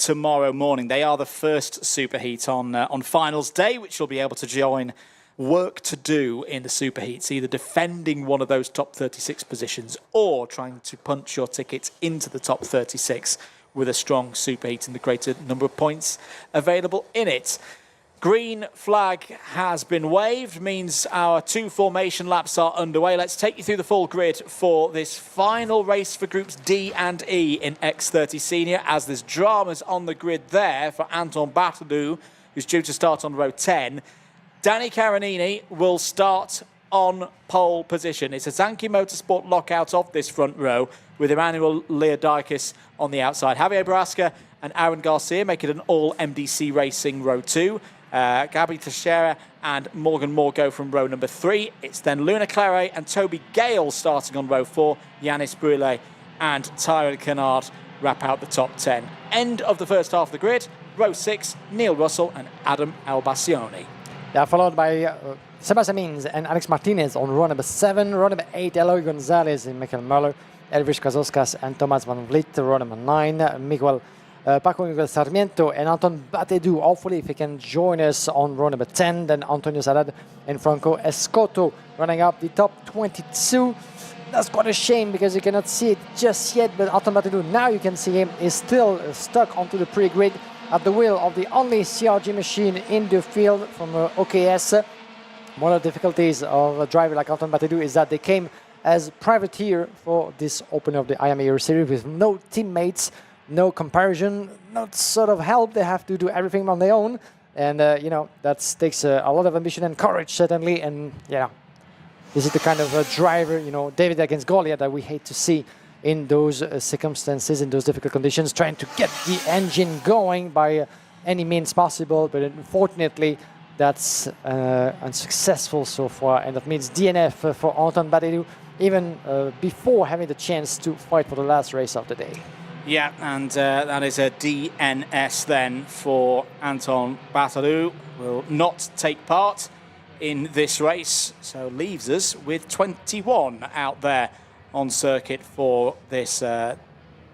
tomorrow morning. They are the first superheat on finals day, which you'll be able to join. Work to do in the superheats, either defending one of those top 36 positions or trying to punch your ticket into the top 36 with a strong superheat and the greater number of points available in it. Green flag has been waved, means our 2 formation laps are underway. Let's take you through the full grid for this final race for groups D and E in X30 Senior, as there's dramas on the grid there for Anton Batelou, who's due to start on row 10. Danny Caronini will start on pole position. It's a Zanki Motorsport lockout of this front row with Emmanuel Leodakis on the outside. Javier Barrasca and Aaron Garcia make it an all MDC Racing row 2. Gabi Teixeira and Morgan Moore go from row number 3. It's then Luna Claret and Toby Gale starting on row 4. Yanis Brule and Tyrone Kennard wrap out the top 10. End of the first half of the grid. Row 6, Neil Russell and Adam Albacioni. They are followed by Sebastian Means and Alex Martinez on row number 7. Row number 8, Eloy Gonzalez and Michael Muller. Elvis Kazoskas and Thomas Van Vliet. Row number 9, Miguel Paco Sarmiento and Anton Batelou. Hopefully, if he can join us on row number 10, then Antonio Sarad and Franco Escoto running up the top 22. That's quite a shame because you cannot see it just yet, but Anton Batelou, now you can see him, is still stuck onto the pre-grid at the wheel of the only CRG machine in the field from OKS. One of the difficulties of a driver like Anton Batelou is that they came as privateer for this opening of the IAME Euro Series with no teammates, no comparison, no sort of help. They have to do everything on their own. And, you know, that takes a lot of ambition and courage, certainly. And, yeah, this is the kind of driver, you know, David against Goliath that we hate to see in those circumstances, in those difficult conditions, trying to get the engine going by any means possible. But unfortunately, that's unsuccessful so far. And that means DNF for Anton Batelou, even before having the chance to fight for the last race of the day. Yeah, and that is a DNS then for Anton Batelou. Will not take part in this race, so leaves us with 21 out there on circuit for this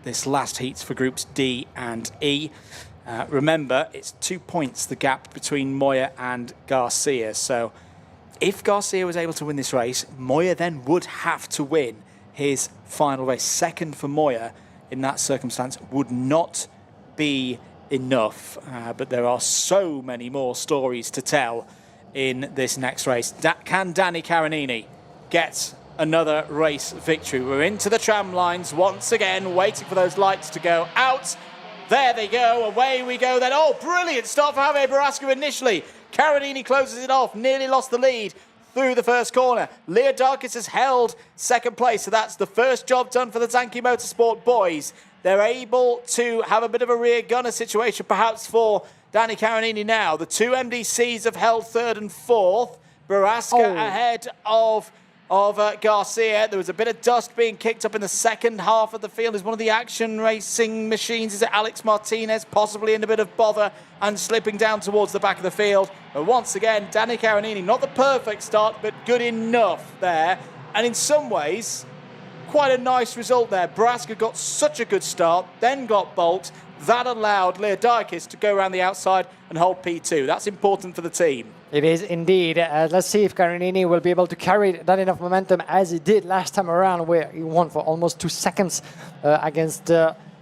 this last heats for groups D and E. Remember, it's 2 points the gap between Moya and Garcia. So if Garcia was able to win this race, Moya then would have to win his final race. Second for Moya in that circumstance would not be enough. But there are so many more stories to tell in this next race. Can Danny Caronini get another race victory? We're into the tram lines once again, waiting for those lights to go out. There they go, away we go then. Oh, brilliant start for Javier Barrasca initially. Caronini closes it off, nearly lost the lead through the first corner. Leodakis has held second place, so that's the first job done for the Zanki Motorsport boys. They're able to have a bit of a rear gunner situation perhaps for Danny Caronini now. The 2 MDCs have held third and fourth. Barrasca ahead of Garcia. There was a bit of dust being kicked up in the second half of the field. Is one of the action racing machines, is it Alex Martinez, possibly in a bit of bother and slipping down towards the back of the field. But once again, Danny Caronini, not the perfect start, but good enough there. And in some ways, quite a nice result there. Barrasca got such a good start, then got Bolt. That allowed Leodakis to go around the outside and hold P2. That's important for the team. It is indeed. Let's see if Caronini will be able to carry that enough momentum as he did last time around, where he won for almost 2 seconds against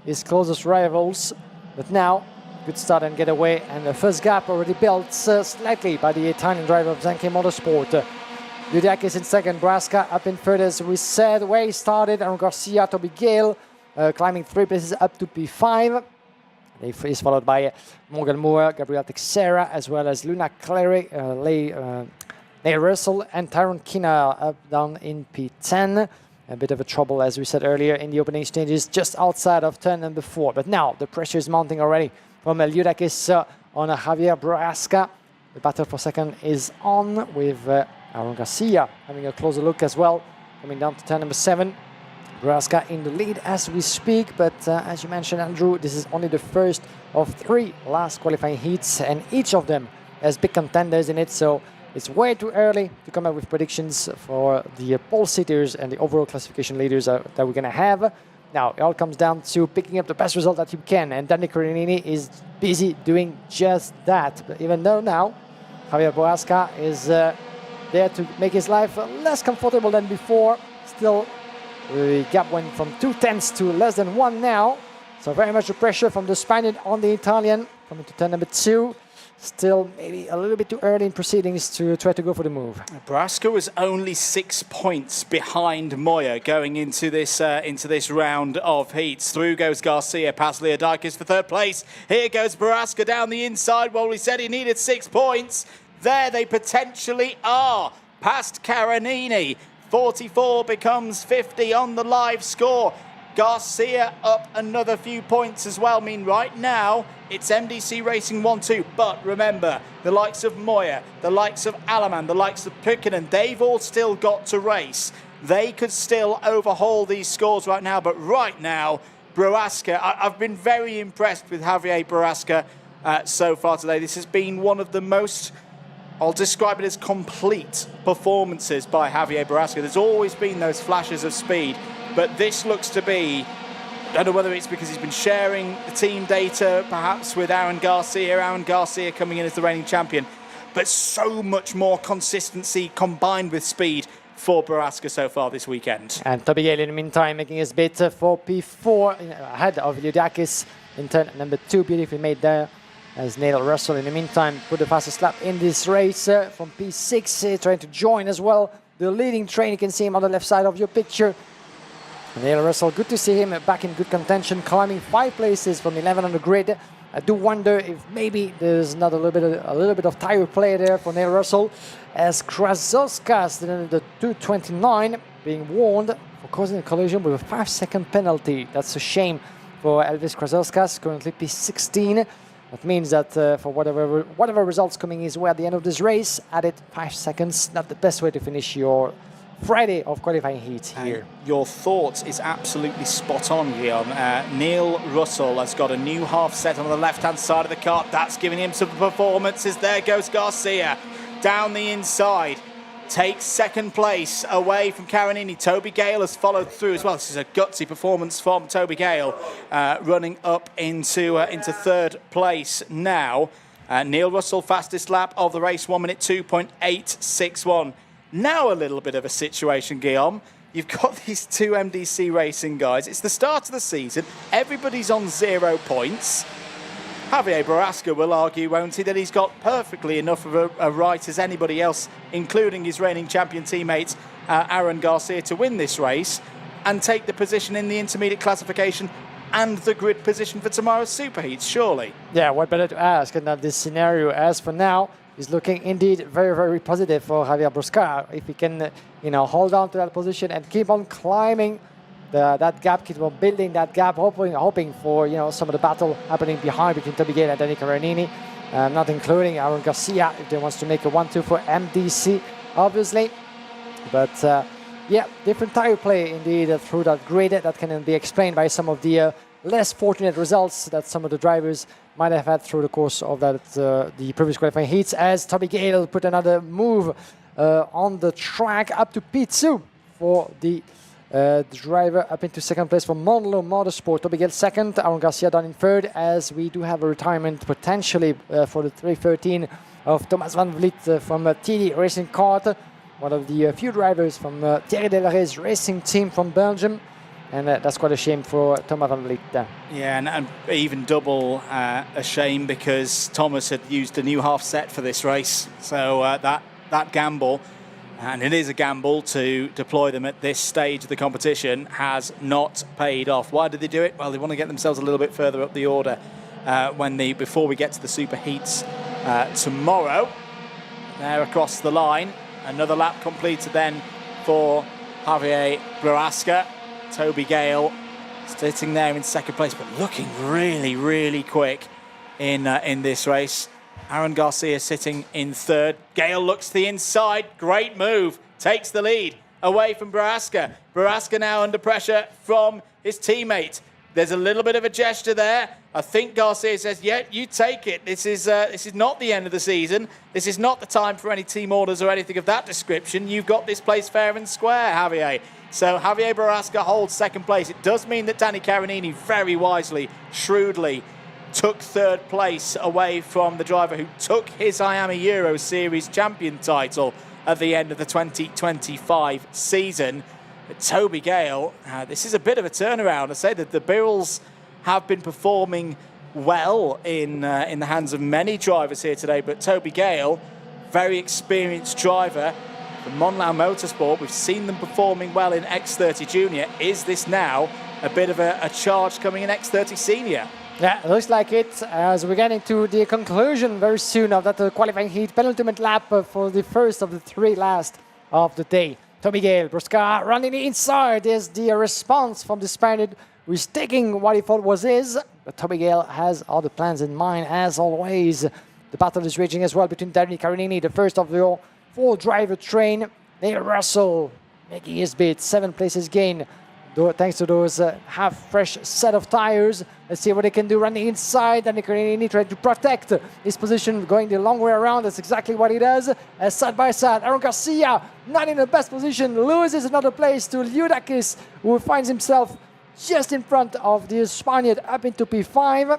his closest rivals. But now, good start and get away. And the first gap already built slightly by the Italian driver of Zanki Motorsport. Leodakis in second, Barrasca up in third, as we said, where he started. And Garcia, Toby Gale, climbing 3 places up to P5. He's followed by Morgan Moore, Gabriel Teixeira, as well as Luna Clary, Neil Russell, and Tyrone Kina up down in P10. A bit of a trouble, as we said earlier, in the opening stages, just outside of turn number 4. But now the pressure is mounting already from Leodakis on Javier Barrasca. The battle for second is on with Aaron Garcia having a closer look as well, coming down to turn number 7. Barrasca in the lead as we speak, but as you mentioned, Andrew, this is only the first of 3 last qualifying heats, and each of them has big contenders in it, so it's way too early to come up with predictions for the pole sitters and the overall classification leaders that we're going to have. Now, it all comes down to picking up the best result that you can, and Danny Carinini is busy doing just that. But even though now, Javier Boasca is there to make his life less comfortable than before, still the gap went from 2/10 to less than 1 now. So very much the pressure from the Spaniard on the Italian, coming to turn number 2. Still maybe a little bit too early in proceedings to try to go for the move. Boasca was only 6 points behind Moya going into this round of heats. Through goes Garcia, past Leodakis for 3rd place. Here goes Boasca down the inside. Well, we said he needed 6 points. There they potentially are. Past Carinini. 44 becomes 50 on the live score. Garcia up another few points as well. I mean, right now, it's MDC Racing 1-2. But remember, the likes of Moya, the likes of Alaman, the likes of Pykkönen, they've all still got to race. They could still overhaul these scores right now. But right now, Boasca, I've been very impressed with Javier Boasca so far today. This has been one of the most, I'll describe it as complete performances by Javier Boasca. There's always been those flashes of speed. But this looks to be, I don't know whether it's because he's been sharing the team data, perhaps with Aaron Garcia coming in as the reigning champion, but so much more consistency combined with speed for Boasca so far this weekend. And Toby Gale in the meantime making his bid for P4 ahead of Leodakis in turn number 2, beautifully made there. As Neil Russell in the meantime put the fastest lap in this race from P6, trying to join as well the leading train. You can see him on the left side of your picture. Neil Russell, good to see him back in good contention, climbing 5 places from 11 on the grid. I do wonder if maybe there's not a little bit of tire play there for Neil Russell, as Krasovskas, the 229, being warned for causing a collision with a 5-second penalty. That's a shame for Elvis Krasovskas, currently P16. That means that for whatever results coming his way at the end of this race, added 5 seconds. Not the best way to finish your Friday of qualifying heat here. Your thoughts is absolutely spot on, Guillaume. Neil Russell has got a new half set on the left-hand side of the kart. That's giving him some performances. There goes Garcia down the inside. Takes 2nd place away from Carinini. Toby Gale has followed through as well. This is a gutsy performance from Toby Gale, running up into 3rd place now. Neil Russell, fastest lap of the race, 1 minute 2.861. Now a little bit of a situation, Guillaume. You've got these 2 MDC Racing guys. It's the start of the season. Everybody's on 0 points. Javier Boasca will argue, won't he, that he's got perfectly enough of a right as anybody else, including his reigning champion teammate Aaron Garcia, to win this race and take the position in the intermediate classification and the grid position for tomorrow's superheats, surely. Yeah, what better to ask than that this scenario, as for now, is looking indeed very, very positive for Javier Boasca. If he can, hold on to that position and keep on climbing that gap, keep on building that gap, hoping for, some of the battle happening behind between Toby Gale and Danny Carinini, not including Aaron Garcia if they wants to make a 1-2 for MDC, obviously. But yeah, different tire play indeed through that grid. That can be explained by some of the less fortunate results that some of the drivers might have had through the course of the previous qualifying heats, as Toby Gale put another move on the track up to P2 for the driver up into 2nd place for Monlo Motorsport. Toby Gale 2nd, Aaron Garcia down in 3rd, as we do have a retirement potentially for the 313 of Thomas Van Vliet from TD Racing Kart, one of the few drivers from Thierry Delaray's racing team from Belgium. And that's quite a shame for Thomas Van Vliet. Yeah, and even double a shame, because Thomas had used a new half set for this race. So that gamble, and it is a gamble to deploy them at this stage of the competition, has not paid off. Why did they do it? Well, they want to get themselves a little bit further up the order before we get to the super heats tomorrow. There across the line, another lap completed then for Javier Boasca. Toby Gale sitting there in 2nd place, but looking really, really quick in this race. Aaron Garcia sitting in 3rd. Gale looks to the inside. Great move. Takes the lead away from Boasca. Boasca now under pressure from his teammate. There's a little bit of a gesture there. I think Garcia says, yeah, you take it. This is not the end of the season. This is not the time for any team orders or anything of that description. You've got this place fair and square, Javier. So Javier Borrasca holds second place. It does mean that Danny Carinini very wisely, shrewdly, took third place away from the driver who took his IAME Euro Series champion title at the end of the 2025 season. But Toby Gale, this is a bit of a turnaround. I say that the Birrells have been performing well in the hands of many drivers here today, but Toby Gale, very experienced driver from Monlau Motorsport. We've seen them performing well in X30 Junior. Is this now a bit of a charge coming in X30 Senior? Yeah, it looks like it, as we're getting to the conclusion very soon of that qualifying heat, penultimate lap for the first of the three last of the day. Toby Gale, Brusca running inside. There's the response from the Spaniard, who is taking what he thought was his, but Toby Gale has other plans in mind, as always. The battle is raging as well between Danny Carinini, the first of the four-driver train. Neil Russell making his bid, 7 places gain, thanks to those half-fresh set of tires. Let's see what they can do running inside. Danny Carinini trying to protect his position, going the long way around. That's exactly what he does. Side by side, Aaron Garcia, not in the best position, loses another place to Liudakis, who finds himself just in front of the Spaniard up into P5.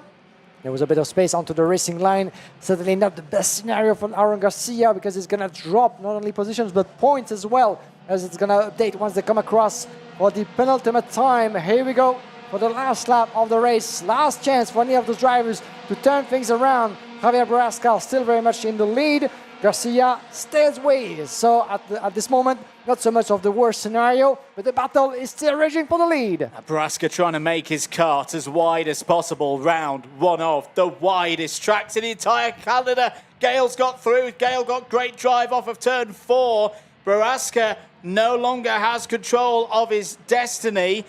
There was a bit of space onto the racing line. Certainly not the best scenario for Aaron Garcia, because it's going to drop not only positions but points as well, as it's going to update once they come across for the penultimate time. Here we go for the last lap of the race. Last chance for any of the drivers to turn things around. Javier Borrasca still very much in the lead. Garcia stays away. So at this moment, not so much of the worst scenario, but the battle is still raging for the lead. Borrasca trying to make his kart as wide as possible. Round one of the widest tracks in the entire Canada. Gale's got through. Gale got great drive off of turn 4. Borrasca no longer has control of his destiny.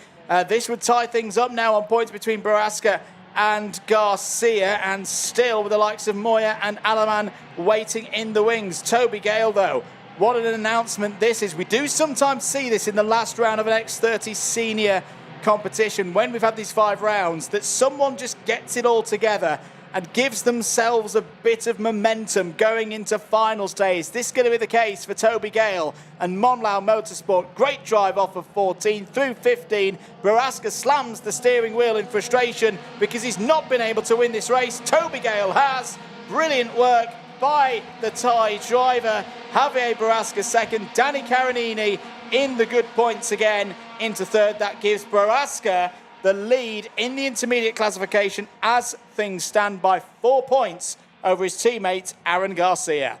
This would tie things up now on points between Borrasca and Garcia, and still with the likes of Moya and Alaman waiting in the wings. Toby Gale, though, what an announcement this is. We do sometimes see this in the last round of an X30 Senior competition, when we've had these 5 rounds, that someone just gets it all together and gives themselves a bit of momentum going into finals days. This is going to be the case for Toby Gale and Monlau Motorsport. Great drive off of 14 through 15. Borrasca slams the steering wheel in frustration because he's not been able to win this race. Toby Gale has. Brilliant work by the Thai driver. Javier Borrasca second. Danny Carinini in the good points again into third. That gives Borrasca the lead in the intermediate classification as things stand by 4 points over his teammate Aaron Garcia.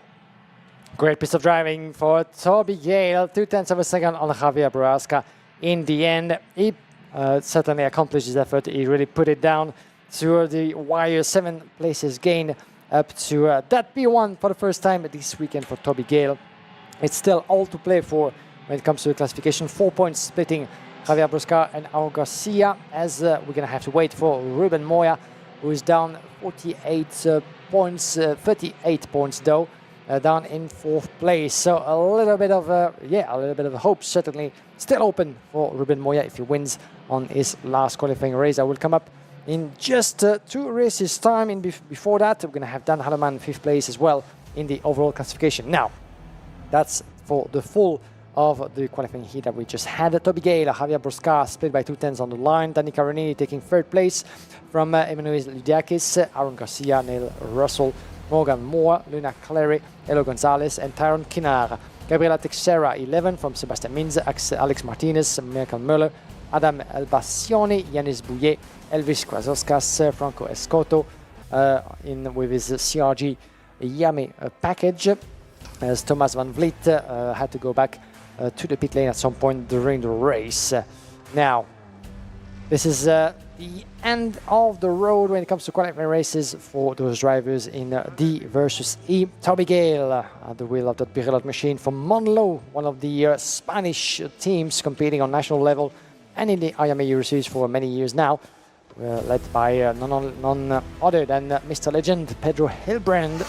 Great piece of driving for Toby Gale, 0.2 of a second on Javier Borrasca. In the end, he certainly accomplished his effort. He really put it down to the wire. 7 places gained up to that P1 for the first time this weekend for Toby Gale. It's still all to play for when it comes to the classification. 4 points splitting Javier Borrasca and Aaron Garcia, as we're going to have to wait for Ruben Moya, who is down 48 points, 38 points though, down in 4th place. So a little bit of hope certainly still open for Ruben Moya if he wins on his last qualifying race. That will come up in just 2 races time. Before that, we're going to have Dan Halleman 5th place as well in the overall classification. Now, that's for the full of the qualifying heat that we just had. Toby Gale, Javier Borrasca split by 2/10 on the line. Danny Carinini taking 3rd place from Emmanuel Liudakis, Aaron Garcia, Neil Russell, Morgan Moore, Luna Clary, Elo Gonzalez, and Tyron Kinar. Gabriela Teixeira 11 from Sebastian Minz, Alex Martinez, Michael Möller, Adam Elbassioni, Yanis Bouillet, Elvis Quazoskas, Franco Escoto with his CRG IAME package, as Thomas Van Vliet had to go back to the pit lane at some point during the race. Now, this is the end of the road when it comes to qualifying races for those drivers in D versus E. Toby Gale at the wheel of that Pirelli machine from Monlau, one of the Spanish teams competing on national level and in the IAME Euro Series for many years now, led by none other than Mr. Legend, Pedro Hilbrand.